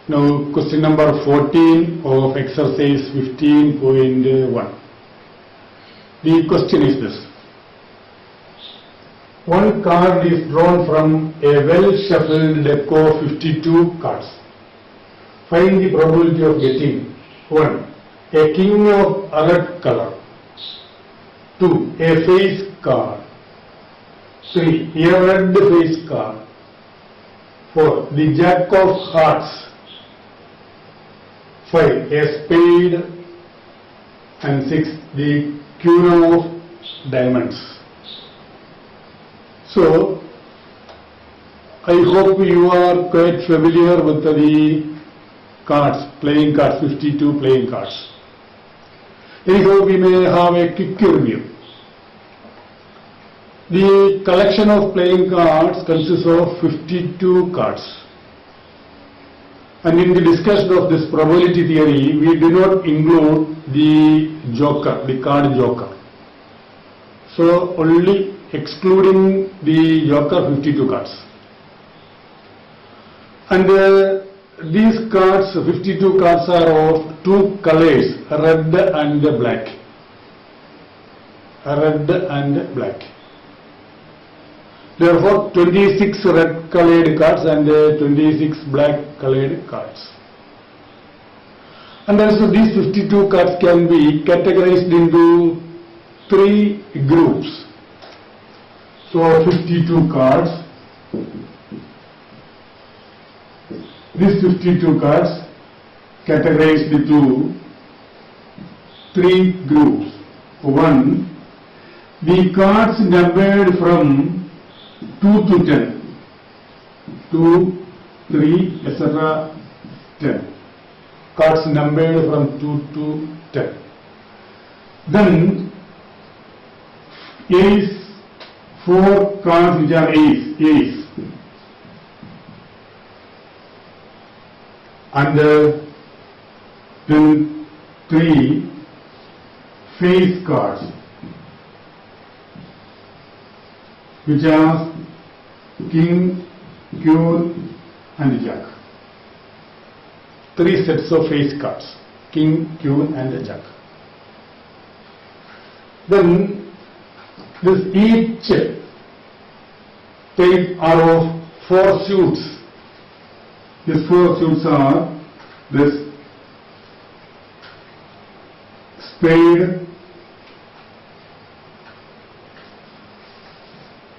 Now question number 14 of exercise 15.1. The question is this. One card is drawn from a well-shuffled deck of 52 cards. Find the probability of getting 1. A king of a red color. 2. A face card. 3. A red face card. 4. The jack of hearts. 5. A spade. And 6. The queen of diamonds. So, I hope you are quite familiar with the cards, playing cards, 52 playing cards. Anyhow, we may have a quick review. The collection of playing cards consists of 52 cards. And in the discussion of this probability theory, we do not include the joker, the card joker. So, only excluding the joker, 52 cards. And these cards, 52 cards, are of two colors, red and black. Red and black. Therefore, 26 red colored cards and 26 black colored cards. And also these 52 cards can be categorized into 3 groups. So 52 cards. These 52 cards categorized into 3 groups. 1. The cards numbered from 2 to 10. 2, 3, etc. 10. Cards numbered from 2 to 10. Then ace, 4 cards which are ace. And then 3 face cards which are king, queen and jack. 3 sets of face cards, king, queen and jack. Then this each pair are of 4 suits. These 4 suits are this spade,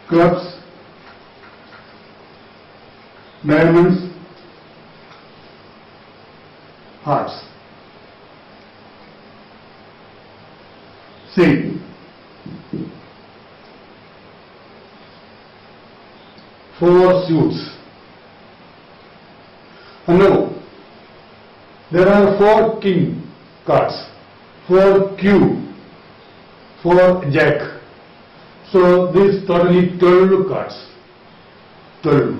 clubs, diamonds, hearts. Same. 4 suits. And now, there are 4 king cards, 4 Q, 4 jack. So, this totally 12 cards. 12.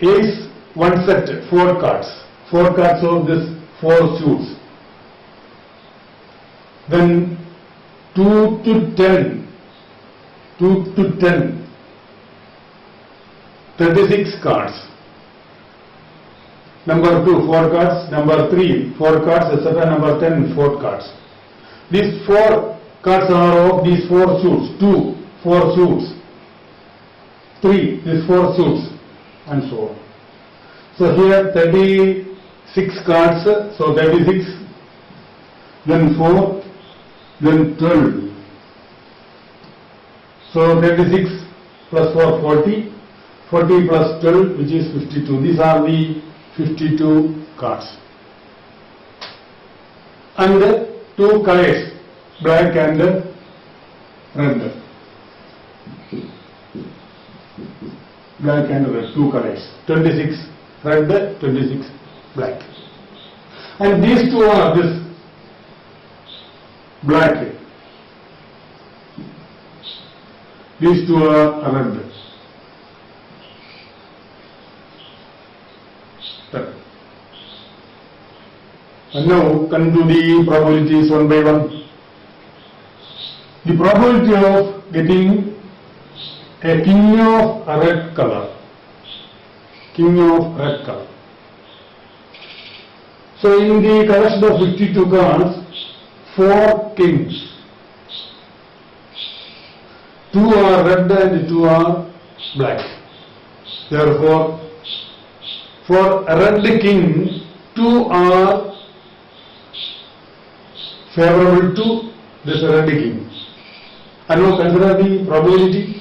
Ace, 1 set, 4 cards. 4 cards of this 4 suits. Then 2 to 10. 2 to 10. 36 cards. Number 2, 4 cards. Number 3, 4 cards, etc. Number 10, 4 cards. These 4 cards are of these 4 suits. 2, 4 suits. 3, these 4 suits. And so on. So here 36 cards. So 36. Then 4. Then 12. So 36 plus 4, 40. 40 plus 12, which is 52. These are the 52 cards. And 2 colors, black and red. Black and red, 2 colors. 26 red, 26 black. And these 2 are this black. These 2 are red. And now come to the probabilities one by one. The probability of getting a king of red color. King of red color. So in the collection of 52 cards, 4 kings. 2 are red and 2 are black. Therefore, for a red king, 2 are favorable to this red king. And now consider the probability.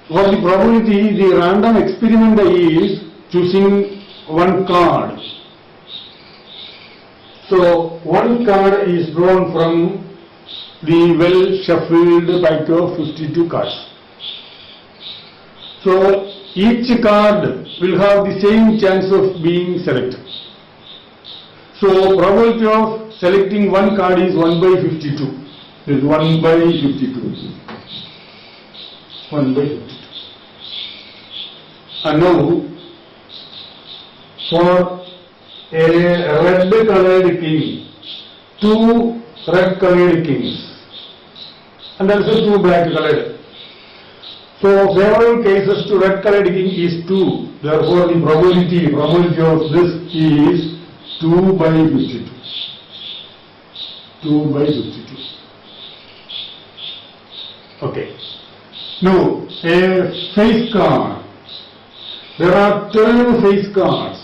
For the probability, the random experiment is choosing one card. So, one card is drawn from the well shuffled pack of 52 cards. So, each card will have the same chance of being selected. So, probability of selecting one card is 1 by 52. It is 1 by 52. 1 by 52. And now, for a red colored king, 2 red colored kings, and also 2 black colored. So, favorable cases to red colored king is 2. Therefore, the probability of this is 2 by 52. 2 by 52. Okay. Now, a face card. There are 12 face cards.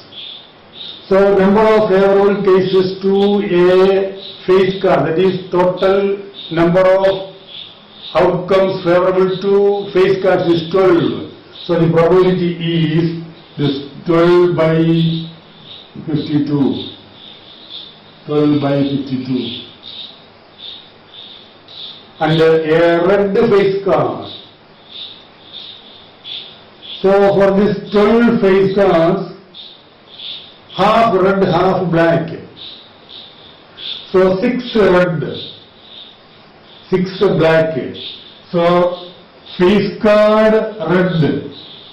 So, number of favorable cases to a face card, that is total number of outcomes favorable to face cards is 12. So, the probability is this 12 by 52. 12 by 52. And a red face card. So, for this 12 face cards, half red, half black. So, 6 red, 6 black. So, face card red,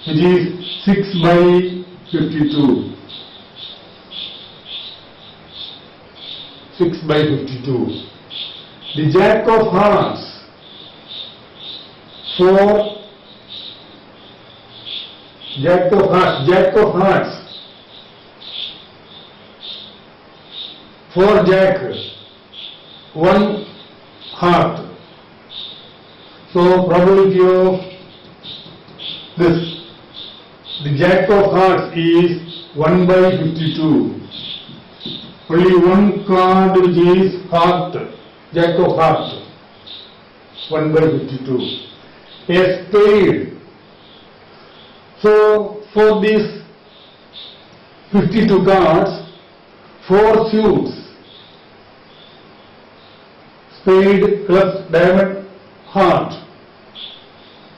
which is 6 by 52. 6 by 52. The Jack of Hearts, 4 Jack of Hearts, 4 Jack, 1 heart. So, probability of this, the Jack of Hearts is 1 by 52. Only one card which is heart, Jack of Hearts, 1 by 52. A spade. So, for these 52 cards, 4 suits, spade, club, diamond, heart,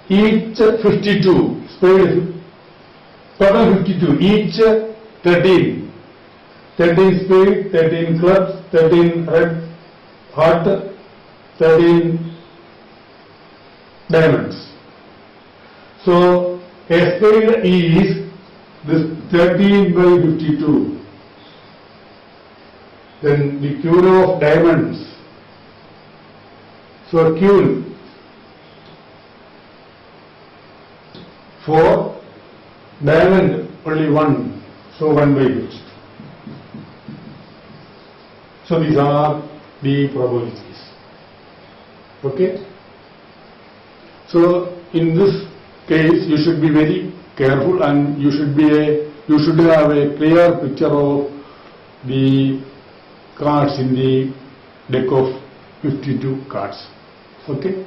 each 52, spade, total 52, each 13. 13 spade, 13 clubs, 13 red, heart, 13 diamonds. So, a spade is this 13 by 52. Then the queen of diamonds. So, queen 4, diamond only 1, so 1 by 52. So, these are the probabilities. Okay. So, in this case, you should be very careful and you should have a clear picture of the cards in the deck of 52 cards. Okay.